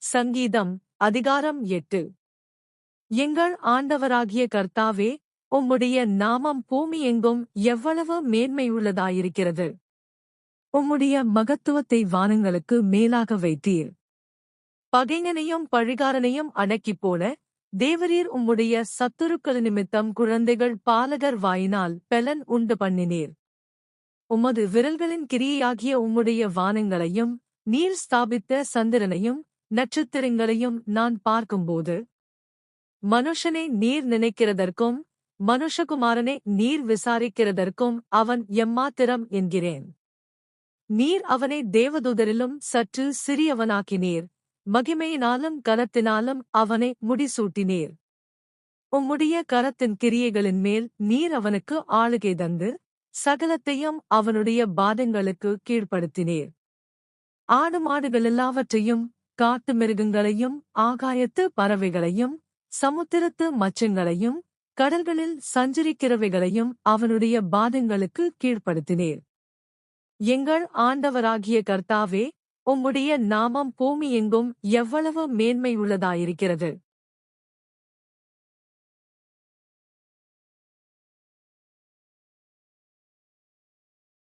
சங்கீதம் அதிகாரம் 8. எங்கள் ஆண்டவராகிய கர்த்தாவே, உம்முடைய நாமம் பூமியெங்கும் எவ்வளவு மேன்மையுள்ளதாயிருக்கிறது. உம்முடைய மகத்துவத்தை வானங்களுக்கு மேலாக வைத்தீர். பகைஞனையும் பழிகாரனையும் அடக்கிப் போல, தேவரீர் உம்முடைய சத்துருக்கள் நிமித்தம் குழந்தைகள் பாலகர் வாயினால் பெலன் உண்டு பண்ணினீர். உமது விரல்களின் கிரியையாகிய உம்முடைய வானங்களையும் நீர் ஸ்தாபித்த சந்திரனையும் நட்சத்திரங்களையும் நான் பார்க்கும்போது, மனுஷனை நீர் நினைக்கிறதற்கும் மனுஷகுமாரனை நீர் விசாரிக்கிறதற்கும் அவன் எம்மாத்திரம் என்கிறேன். நீர் அவனை தேவதூதரிலும் சற்று சிறியவனாக்கினீர், மகிமையினாலும் கனத்தினாலும் அவனை முடிசூட்டினீர். உம்முடைய கரத்தின் கிரியைகளின் மேல் நீர் அவனுக்கு ஆளுகை தந்து, சகலத்தையும் அவனுடைய பாதங்களுக்கு கீழ்ப்படுத்தினீர். ஆடு மாடுகளெல்லாவற்றையும் காட்டு மிருகங்களையும் ஆகாயத்து பறவைகளையும் சமுத்திரத்து மச்சங்களையும் கடல்களில் சஞ்சரிக்கிறவைகளையும் அவனுடைய பாதங்களுக்கு கீழ்ப்படுத்தினீர். எங்கள் ஆண்டவராகிய கர்த்தாவே, உம்முடைய நாமம் பூமியெங்கும் எவ்வளவு மேன்மையுள்ளதாயிருக்கிறது.